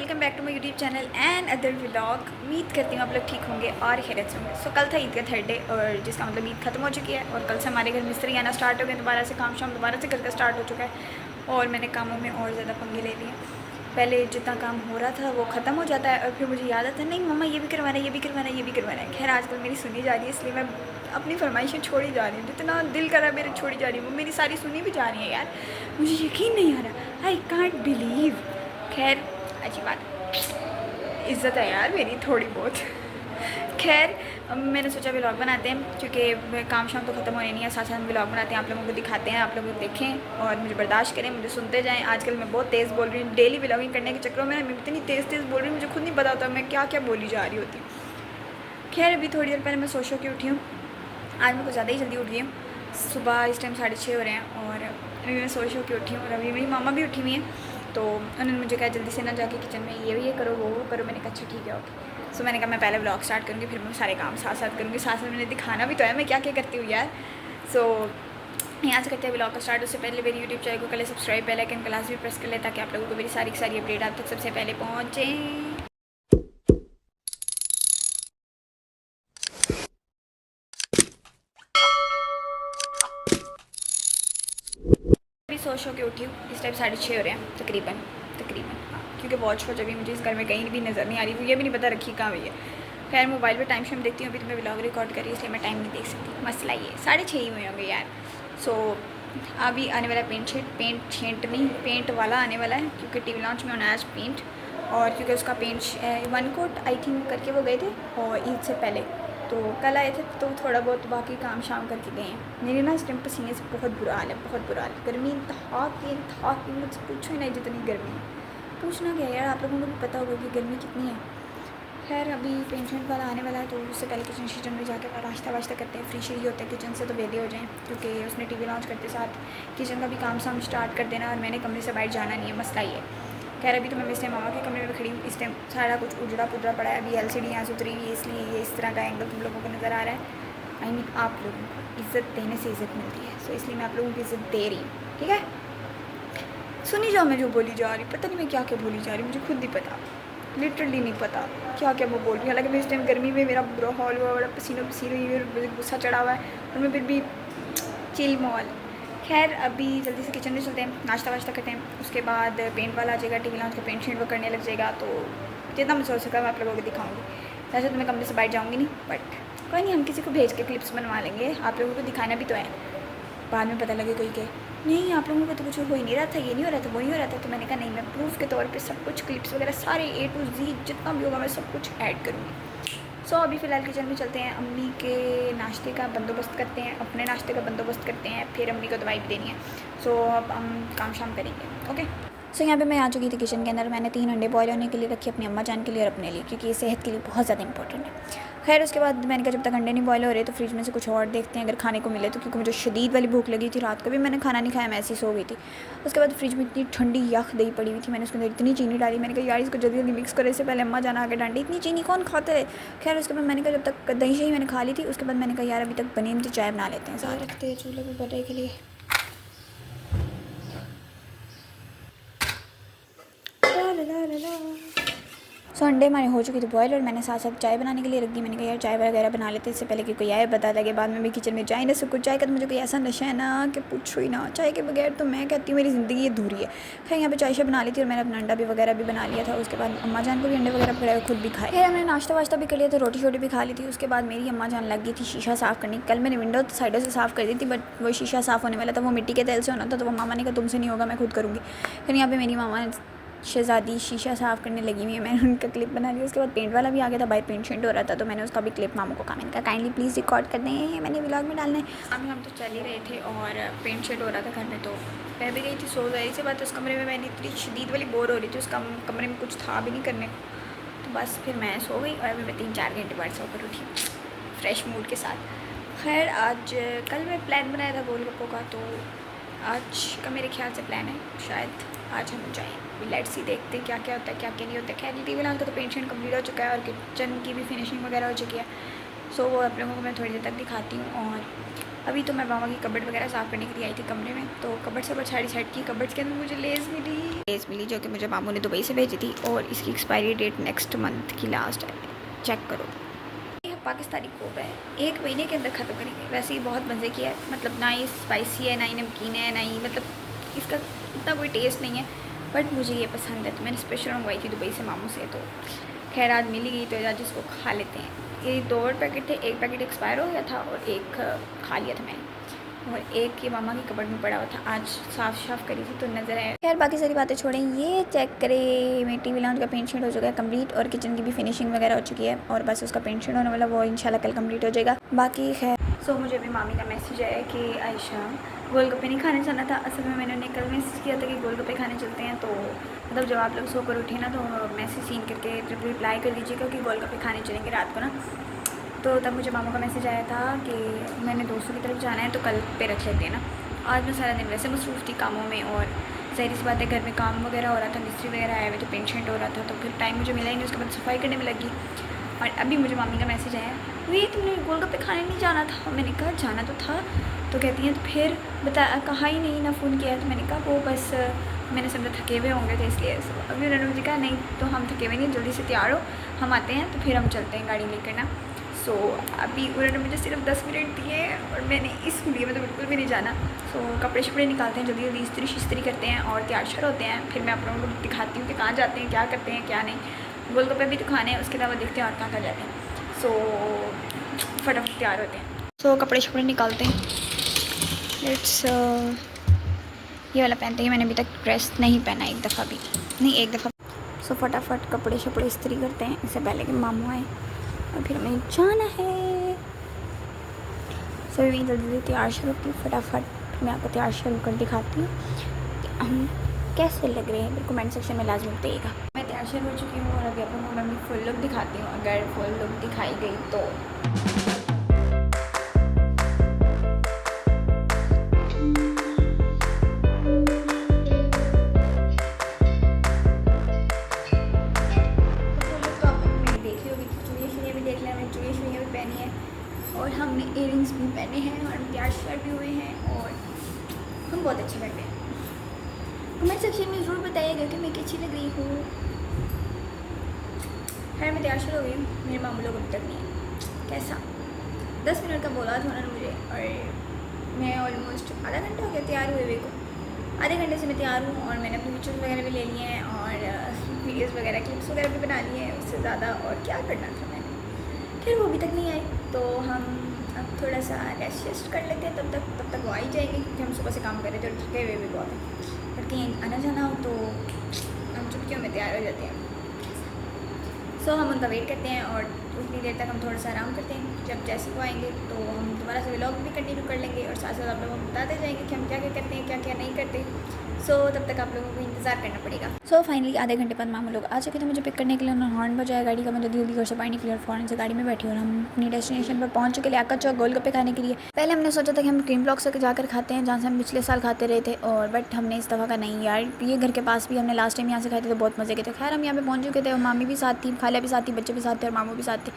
Welcome back to my YouTube channel and other vlog. उम्मीद करती हूँ आप लोग ठीक होंगे और खैरियत से होंगे। सो कल था ईद का थर्ड डे और जिसका मतलब ईद खत्म हो चुकी है और कल से हमारे घर मिस्त्री आना स्टार्ट हो गए। दोबारा से काम शाम दोबारा से करके स्टार्ट हो चुका है और मैंने कामों में और ज़्यादा पंगे ले लिए। पहले जितना काम हो रहा था वो ख़त्म हो जाता है और फिर मुझे याद आता है नहीं मम्मा ये भी करवाना है, ये भी करवाना है, ये भी करवाना है। खैर आजकल मेरी सुनी जा रही है इसलिए मैं अपनी फरमाइशें छोड़ी जा रही हूँ। जितना दिल करा मेरे छोड़ी जा रही हूँ वो मेरी सारी सुनी भी जा रही है। यार मुझे यकीन नहीं आ रहा, आई कांट बिलीव। खैर अच्छी बात, इज़्ज़त है यार मेरी थोड़ी बहुत। खैर मैंने सोचा व्लॉग बनाते हैं क्योंकि काम शाम तो ख़त्म होने नहीं है, साथ साथ व्लॉग बनाते हैं, आप लोगों को दिखाते हैं, आप लोग देखें और मुझे बर्दाश्त करें, मुझे सुनते जाएं। आजकल मैं बहुत तेज़ बोल रही हूँ, डेली व्लॉगिंग करने के चक्करों में मैं इतनी तेज़ बोल रही हूँ मुझे खुद नहीं पता होता मैं क्या क्या बोली जा रही होती। खैर अभी थोड़ी देर पहले मैं सो के उठी हूँ। आज मैं कुछ ज़्यादा ही जल्दी उठ गई हूँ। सुबह इस टाइम 6:30 हो रहे हैं और अभी मैं सो के उठी हूँ और अभी मेरी मामा भी उठी हुई हैं। तो उन्होंने मुझे कहा जल्दी से ना जाके किचन में ये करो वो करो। मैंने कहा अच्छा ठीक है ओके। सो मैंने कहा मैं पहले व्लॉग स्टार्ट करूँगी फिर मैं सारे काम साथ साथ करूँगी। साथ साथ मैंने दिखाना भी तो है मैं क्या क्या करती हूँ यार। सो यहाँ से करते हैं व्लॉग का स्टार्ट। उससे पहले मेरी यूट्यूब चैनल को पहले सब्सक्राइब बेल आइकन क्लास भी प्रेस कर ले ताकि आप लोगों को मेरी सारी अपडेट आप तक सबसे पहले पहुँचें। अभी सो के उठी हूँ, इस टाइम 6:30 हो रहे हैं तकरीबन हाँ, क्योंकि वॉच अभी मुझे इस घर में कहीं भी नज़र नहीं आ रही, ये भी नहीं पता रखी कहाँ हुई है। खैर मोबाइल पे टाइम शाम देखती हूँ, अभी तो मैं व्लॉग रिकॉर्ड करी इसलिए मैं टाइम नहीं देख सकती। मसला ये 6:30 ही हुए होंगे यार। सो अभी आने वाला पेंट वाला आने वाला है क्योंकि टीवी लॉन्च में होना है आज पेंट। और क्योंकि उसका पेंट 1 कोट आई थिंक करके वो गए थे और ईद से पहले तो कल आए थे तो थोड़ा बहुत बाकी काम शाम करके गए हैं। मेरे ना इस टाइम पसीने से बहुत बुरा हाल है, बहुत बुरा हाल है। गर्मी था कि मुझसे पूछो ही नहीं जितनी गर्मी है। पूछना क्या यार, आप लोगों को भी पता होगा कि गर्मी कितनी है। खैर अभी पेंशन वाला आने वाला है तो उससे पहले किचन में जाकर नाश्ता वाश्ता करते हैं, फ्री श्री होते हैं किचन से तो वेले हो जाएँ क्योंकि उसने टीवी लॉन्च करते साथ किचन का भी काम शाम स्टार्ट कर देना और मैंने कमरे से बाहर जाना नहीं है, मसला ही है। खैर अभी तो मैं मिस्टर मामा के कमरे में खड़ी हूँ। इस टाइम सारा कुछ उजड़ा पुजड़ा पड़ा है। अभी LCD यहाँ से उतरी हुई है इसलिए ये इस तरह का एंगल तुम लोगों को नज़र आ रहा है। आई मीन आप लोगों को इज़्ज़त देने से इज़्ज़त मिलती है, सो इसलिए मैं आप लोगों की इज़्ज़त दे रही हूँ, ठीक है। सुनी जाओ मैं जो बोली जा रही, पता नहीं मैं क्या क्या बोली जा रही, मुझे खुद नहीं पता, लिटरली नहीं पता क्या क्या मैं बोल रही हूँ। हालांकि मैं इस टाइम गर्मी में मेरा बुरा हाल हुआ, बड़ा पसीना हुई, मुझे गुस्सा चढ़ा हुआ है और मैं फिर भी चिल मॉल। खैर अभी जल्दी से किचन में चलते हैं, नाश्ता वाश्ता करते हैं, उसके बाद पेंट वाला आ जाएगा, टीवी लॉन्च का पेंट शेंट वो करने लग जाएगा। तो जितना मैं सोच सका मैं आप लोगों को दिखाऊंगी। वैसे तो मैं कमरे से बाहर जाऊंगी नहीं, बट कोई नहीं, हम किसी को भेज के क्लिप्स बनवा लेंगे, आप लोगों को दिखाना भी तो है। बाद में पता लगे कोई के नहीं आप लोगों को तो कुछ हो ही नहीं रहा था, ये नहीं हो रहा था, वो नहीं हो रहा था। तो मैंने कहा नहीं, मैं प्रूफ के तौर पे सब कुछ क्लिप्स वगैरह सारे A to Z जितना भी होगा मैं सब कुछ ऐड करूँगी। सो अभी फ़िलहाल किचन में चलते हैं, अम्मी के नाश्ते का बंदोबस्त करते हैं, अपने नाश्ते का बंदोबस्त करते हैं, फिर अम्मी को दवाई भी देनी है। सो अब हम काम शाम करेंगे, ओके। सो यहाँ पे मैं आ चुकी थी किचन के अंदर। मैंने 3 अंडे बॉयल होने के लिए रखे अपनी अम्मा जान के लिए और अपने लिए, क्योंकि ये सेहत के लिए बहुत ज़्यादा इंपॉर्टेंट है। खैर उसके बाद मैंने कहा जब तक अंडे नहीं बॉयल हो रहे तो फ्रिज में से कुछ और देखते हैं अगर खाने को मिले तो, क्योंकि मुझे शदीद वाली भूख लगी थी। रात को भी मैंने खाना नहीं खाया, मैं ऐसी सो गई थी। उसके बाद फ्रिज में इतनी ठंडी यख दही पड़ी हुई थी, मैंने उसके अंदर इतनी चीनी डाली। मैंने कहा यार इसको जल्दी जल्दी मिक्स करे, इससे पहले अम्मा जाना आके डांटी इतनी चीनी कौन खाता है। खैर उसके बाद मैंने कहा जब तक दही शही मैंने खा ली थी, उसके बाद मैंने कहा यार अभी तक बनी हुई चाय बना लेते हैं, साथ रखते हैं चूल्हे पर बटे के लिए। सो अंडे हमारे हो चुके थे बॉयल और मैंने साथ साथ चाय बनाने के लिए रख दी। मैंने कहा यार चाय वगैरह बना लेते इससे पहले कि कोई आए बता लगे बाद में भी किचन में चाय ना सकूँ। चाय का तो मुझे कोई ऐसा नशा है ना कि पूछो ही ना, चाय के बगैर तो मैं कहती हूँ मेरी ज़िंदगी अधूरी है। खैर यहाँ पे चाय बना ली थी और मैंने अपना अंडा भी वगैरह भी बना लिया था। उसके बाद अम्मा जान को भी अंडे वगैरह पकड़ाए, खुद भी खाए। खैर हमने नाश्ता वाश्ता भी कर लिया था, रोटी शोटी भी खा ली थी। उसके बाद मेरी अम्मा जान लग गई थी शीशा साफ़ करने। कल मैंने विंडो साइडों से साफ़ कर दी थी बट वो शीशा साफ़ होने वाला था, वो मिट्टी के तेल से होना था, तो वो मामा ने कहा तुमसे नहीं होगा, मैं खुद करूँगी। फिर यहाँ पर मेरी मामा शहज़ादी शीशा साफ़ करने लगी हुई है, मैंने उनका क्लिप बना लिया। उसके बाद पेंट वाला भी आ गया था, बाहर पेंट शेंट हो रहा था तो मैंने उसका भी क्लिप मामू को कहा, मैंने कहा काइंडली प्लीज़ रिकॉर्ड कर दें, मैंने व्लॉग में डालना है। अभी हम तो चल ही रहे थे और पेंट शेंट हो रहा था घर में, तो मैं भी गई थी सो गई से बात। उस कमरे में मैंने इतनी शदीद वाली बोर हो रही थी, उस कमरे में कुछ था भी नहीं करने को, तो बस फिर मैं सो गई और अभी मैं 3-4 घंटे बाद सोकर उठी फ्रेश मूड के साथ। खैर आज कल मैं प्लान बनाया था गोलगप्पों का, तो आज का मेरे ख्याल से प्लान है शायद आज हम जाएँ। लेट्स ही देखते हैं क्या क्या होता है क्या क्या नहीं होता है। खैर टीवी लॉन्च का तो पेंट शेंट कम्प्लीट हो चुका है और किचन की भी फिनिशिंग वगैरह हो चुकी है। सो वो आप लोगों को मैं थोड़ी देर तक दिखाती हूँ। और अभी तो मैं मामा की कबर्ड वगैरह साफ़ करने के लिए आई थी कमरे में, तो कबर्ड सब सारी सेट की। कबर्ड के अंदर मुझे लेस मिली, डेज मिली जो कि मुझे मामू ने दुबई से भेजी थी और इसकी एक्सपायरी डेट नेक्स्ट मंथ की लास्ट है। चेक करो, ये पाकिस्तानी कोब है, 1 महीने के अंदर ख़त्म करेंगे। वैसे ही बहुत मज़े की है, मतलब ना ही स्पाइसी है, ना ही नमकीन है, ना ही मतलब इसका इतना कोई टेस्ट नहीं है, बट मुझे ये पसंद है। तो मैंने स्पेशल मंगवाई थी दुबई से मामू से, तो खैर आज मिल गई तो आज इसको खा लेते हैं। ये 2 पैकेट थे, 1 पैकेट एक्सपायर हो गया था और 1 खा लिया था मैंने, और 1 ये मामा की कबर्ड में पड़ा हुआ था, आज साफ करी थी तो नज़र आया। खैर बाकी सारी बातें छोड़ें, ये चेक करें मेरी टीवी लाउंज का पेंट शेड हो चुका है कंप्लीट और किचन की भी फिनिशिंग वगैरह हो चुकी है और बस उसका पेंट शेड होने वाला, वो इंशाल्लाह कल कंप्लीट हो जाएगा। बाकी खैर मुझे अभी मामी का मैसेज आया कि आयशा गोलगप्पे नहीं खाने जाना था। असल में मैंने उन्हें कल मैसेज किया था कि गोलगप्पे खाने चलते हैं, तो मतलब जब आप लोग सोकर उठे ना तो मैसेज सीन करके रिप्लाई कर दीजिएगा कि गोलगप्पे खाने चलेंगे रात को ना। तो तब मुझे मामा का मैसेज आया था कि मैंने दोस्तों की तरफ जाना है तो कल पे रख लेते हैं ना। आज मैं सारा दिन वैसे मसरूफ़ थी कामों में और ज़ाहिर सी बात है घर में काम वगैरह हो रहा था, मिस्त्री वगैरह आए हुए थे, पेंट शेंट हो रहा था, तो फिर टाइम मुझे मिला ही नहीं। उसके बाद सफाई करने में लगी और अभी मुझे मामी का मैसेज आया, वही तुमने गोलगप्पे खाने नहीं जाना था। मैंने कहा जाना तो था, तो कहती हैं तो फिर बता कहा ही नहीं ना फ़ोन किया। तो मैंने कहा वो बस मैंने समझा थके हुए होंगे थे इसलिए। अभी उन्होंने मुझे कहा नहीं तो हम थके हुए नहीं, जल्दी से तैयार हो, हम आते हैं तो फिर हम चलते हैं गाड़ी लेकर ना। अभी उन्होंने मुझे सिर्फ 10 मिनट दिए और मैंने इसलिए मतलब बिल्कुल भी नहीं जाना। कपड़े शपड़े निकालते हैं, जल्दी जल्दी इस्त्री करते हैं और तैयार श्यार होते हैं। फिर मैं आप लोगों को दिखाती हूँ कि कहाँ जाते हैं, क्या करते हैं, क्या नहीं। गोलगप्पे भी तो खाने हैं, उसके अलावा देखते हैं और कहाँ जाते हैं। फटाफट तैयार होते हैं। कपड़े शपड़े निकालते हैं। इट्स ये वाला पहनते हैं, मैंने अभी तक ड्रेस नहीं पहना एक दफ़ा भी नहीं, एक दफ़ा। फटाफट कपड़े शपड़े इस्त्री करते हैं इससे पहले कि मामू आए और फिर हमें जाना है। सभी जल्दी तैयार शुरू की, फटाफट मैं आपको तैयार शुरू कर दिखाती हूँ कि हम कैसे लग रहे हैं। मेरे कमेंट सेक्शन में लाजमी बताइएगा। मैं तैयार शुरू हो चुकी हूँ और अभी आपको मैं अपनी फुल लुक दिखाती हूँ, अगर फुल लुक दिखाई गई तो। और हमने इयरिंग्स भी पहने हैं और तैयार श्यार भी हुए हैं और हम बहुत अच्छे लग रहे हैं। कमेंट सेक्शन में ज़रूर बताइएगा कि मैं कैसी लग रही हूँ। खैर मैं तैयार श्यार हो गई हूँ, मेरे मामू लोग अभी तक नहीं है। कैसा 10 मिनट का बोला था उन्होंने मुझे और मैं ऑलमोस्ट आधा घंटा हो गया तैयार हुए हुए को। आधे घंटे से मैं तैयार हूँ और मैंने अपने पिक्चर्स वगैरह भी ले लिए हैं और वीडियोज़ वगैरह क्लिप्स वगैरह भी बना लिए हैं। उससे ज़्यादा और क्या करना था मैंने। फिर वो अभी तक नहीं आई तो हम अब थोड़ा सा रेस्ट कर लेते हैं। तब तक वो आ ही जाएंगे क्योंकि हम सुबह से काम कर रहे थे और थके हुए भी बहुत हैं। पर कहीं आना जाना हो तो हम चुटकियों में तैयार हो जाते हैं। हम उनका वेट करते हैं और उतनी देर तक हम थोड़ा सा आराम करते हैं। जब जैसे वो आएंगे तो हम दोबारा से व्लॉग भी कंटिन्यू कर लेंगे और साथ साथ आप लोगों को बताते जाएंगे कि हम क्या क्या करते हैं, क्या क्या नहीं करते। तब तक आप लोगों को इंतज़ार करना पड़ेगा। फाइनली आधे घंटे बाद मामू लोग आ चुके थे मुझे पिक करने के लिए। उन्होंने हॉर्न बजाया गाड़ी का, मैं जल्दी घर से बाहर निकली और फ़ौरन से गाड़ी में बैठी और हम अपनी डेस्टिनेशन पर पहुंच चुके लियाकत चौक गोलगप्पे खाने के लिए। पहले हमने सोचा था कि हम क्रीम ब्लॉक से जाकर खाते हैं जहाँ से हम पिछले साल खाते रहे थे, और बट हमने इस दफ़ा का नहीं यार, ये घर के पास भी हमने लास्ट टाइम यहाँ से खाए थे तो बहुत मज़े के थे। खैर हम यहाँ पे पहुँच चुके थे और मामी भी साथ थी, खाला भी साथ थी, बच्चे भी साथ थे और मामू भी साथ थे।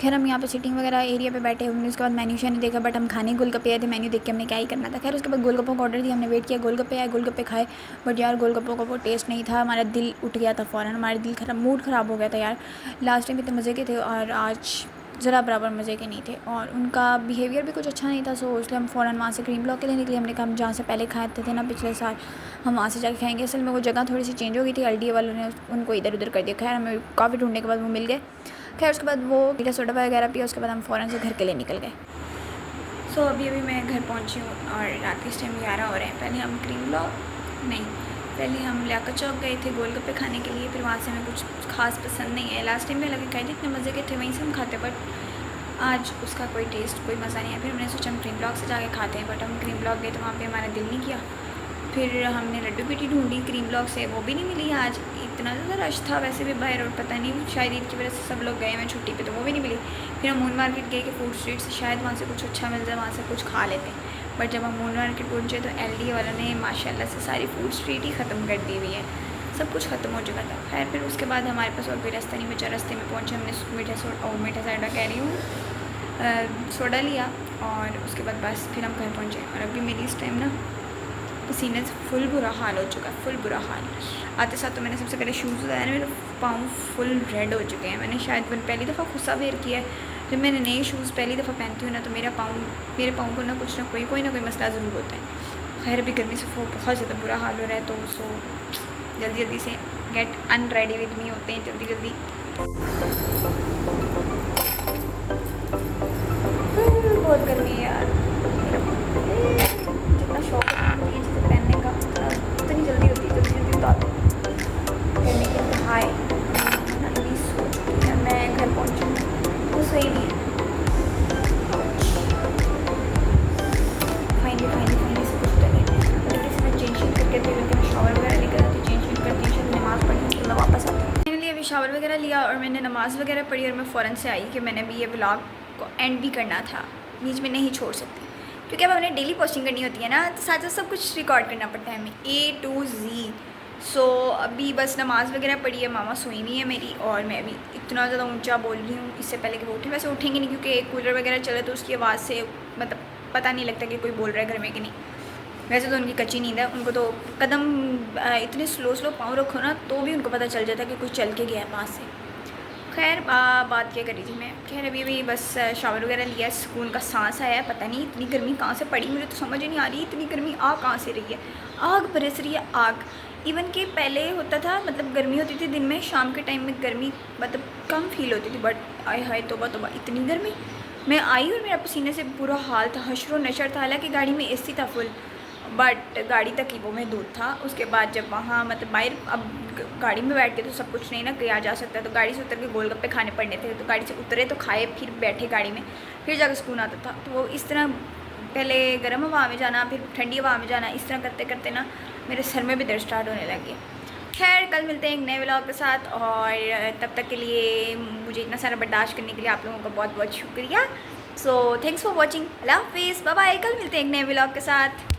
खैर हम यहाँ पे सिटिंग वगैरह एरिया पे बैठे। हमने उसके बाद मेन्यू नहीं देखा, बट हम खाने गोलगप्पे आए थे, मेन्यू देख के हमने क्या ही करना था। खैर उसके बाद गोलगप्पों का ऑर्डर दिया, हमने वेट किया, गोलगप्पे आए, गोलगप्पे खाए, बट यार गोलगप्पों का वो टेस्ट नहीं था। हमारा दिल उठ गया था फ़ौरन, हमारा दिल खराब, मूड ख़राब हो गया था यार। लास्ट टाइम इतने मज़े के थे और आज ज़रा बराबर मज़े के नहीं थे और उनका बिहेवियर भी कुछ अच्छा नहीं था। इसलिए हम फ़ौरन वहाँ से क्रीम ब्लॉक के लिए निकले। हमने कहा हम जहाँ से पहले खाए थे ना पिछले साल, हम वहाँ से जाके खाएंगे। असल में वो जगह थोड़ी सी चेंज हो गई थी, एलडीए वालों ने उनको इधर उधर कर दिया। खैर हमें काफ़ी ढूंढने के बाद वो मिल गए। खैर उसके बाद वो मीठा सोडा वगैरह पिया, उसके बाद हम फ़ौरन से घर के लिए निकल गए। अभी मैं घर पहुँची हूँ और रात के इस टाइम 11 हो रहे हैं। पहले हम लियाकत चौक गए थे गोलगप्पे खाने के लिए, फिर वहाँ से हमें कुछ खास पसंद नहीं है। लास्ट टाइम में लगे खाए थे, इतने मज़े के थे, वहीं से हम खाते, बट आज उसका कोई टेस्ट, कोई मज़ा नहीं है। फिर हमने सोचा हम क्रीम ब्लॉक से जाके खाते हैं, बट हम क्रीम ब्लॉक गए तो वहाँ पे हमारा दिल नहीं किया। फिर हमने लड्डू पेटी ढूंढी क्रीम ब्लॉक से, वो भी नहीं मिली। आज इतना ज़्यादा रश था वैसे भी बाहर और पता नहीं शायद ईद की वजह से सब लोग गए हैं छुट्टी पे, तो वो भी नहीं मिली। फिर हम मून मार्केट गए कि फूड स्ट्रीट से शायद वहाँ से कुछ अच्छा मिल जाए, वहाँ से कुछ खा लेते हैं। बट जब हम मून मार्केट पहुँचे तो एलडी वालों ने माशाल्लाह से सारी फूड स्ट्रीट ही ख़त्म कर दी हुई है, सब कुछ ख़त्म हो चुका था। खैर फिर उसके बाद हमारे पास और कोई रास्ता नहीं बचा। रास्ते में पहुँचे, हमने मीठा सोडा कह रही हूँ सोडा लिया और उसके बाद बस फिर हम घर पहुँचे। और अभी मेरी इस टाइम ना पसीने से फुल बुरा हाल हो चुका है, फुल बुरा हाल। आते साथ तो मैंने सबसे पहले शूज़ उतारे, मेरे पाँव फुल रेड हो चुके हैं। मैंने शायद पहली दफ़ा गुस्सा बेर किया है, जब मैंने नए शूज़ पहली दफ़ा पहनती हूँ ना तो मेरे पाँव को ना कुछ ना कोई ना कोई मसला ज़रूर होता है। खैर अभी गर्मी से बहुत ज़्यादा बुरा हाल हो रहा है, तो जल्दी जल्दी से गेट अनरेडी विद मी होते हैं जल्दी जल्दी। बहुत गर्मी है यार, जितना शौक है ये चीज़ें पहनने का इतनी जल्दी होती है, जल्दी जल्दी उतार गर्मी की इंतहाई। इतनी सोच रही है मैं घर पहुँचूँ वो सही नहीं है। फाइनली सब कुछ उतर गया। मैं चेंज करके फिर मैं शावर वगैरह लेकर आती, चेंज करती हूँ, नमाज़ पढ़ी तो मैं वापस आती हूँ। फाइनली अभी शावर वगैरह लिया और मैंने नमाज़ वगैरह पढ़ी और मैं फ़ौरन से आई कि मैंने भी ये व्लॉग को एंड भी करना था, बीच में नहीं छोड़ सकती क्योंकि अब हमने डेली पोस्टिंग करनी होती है ना, तो साथ साथ सब कुछ रिकॉर्ड करना पड़ता है हमें A to Z। सो अभी बस नमाज़ वगैरह पढ़ी है, मामा सोई हुई है मेरी और मैं अभी इतना ज़्यादा ऊंचा बोल रही हूँ इससे पहले कि वो उठे। वैसे उठेंगे नहीं क्योंकि कूलर वगैरह चले तो उसकी आवाज़ से मतलब पता नहीं लगता कि कोई बोल रहा है घर में कि नहीं। वैसे तो उनकी कच्ची नींद है, उनको तो कदम इतने स्लो पाँव रखो ना तो भी उनको पता चल जाता है कि कोई चल के गया है पास से। खैर बात क्या करी थी मैं, खैर अभी बस शावर वगैरह लिया, सुकून का सांस आया। पता नहीं इतनी गर्मी कहाँ से पड़ी, मुझे तो समझ ही नहीं आ रही इतनी गर्मी आ कहाँ से रही है। आग बरस रही है आग। इवन कि पहले होता था मतलब गर्मी होती थी दिन में, शाम के टाइम में गर्मी मतलब कम फील होती थी, बट आए हाय तौबा तौबा इतनी गर्मी। मैं आई और मेरा पसीने से बुरा हाल था, हशर नशर था। हालांकि गाड़ी में AC था फुल, बट गाड़ी तक ही वो में दूध था। उसके बाद जब वहाँ मतलब बाहर अब गाड़ी में बैठ के तो सब कुछ नहीं ना किया जा सकता, तो गाड़ी से उतर के गोलगप्पे खाने पड़ने थे। तो गाड़ी से उतरे तो खाए, फिर बैठे गाड़ी में, फिर जाकर सुकून आता था। तो वो इस तरह पहले गर्म हवा में जाना फिर ठंडी हवा में जाना, इस तरह करते करते ना मेरे सर में भी दर्द स्टार्ट होने लग गया। खैर कल मिलते हैं एक नए व्लॉग के साथ, और तब तक के लिए मुझे इतना सारा बर्दाश्त करने के लिए आप लोगों का बहुत बहुत शुक्रिया। सो थैंक्स फॉर वॉचिंग, अल्लाह हाफिज़, बाय बाय। कल मिलते हैं एक नए व्लॉग के साथ।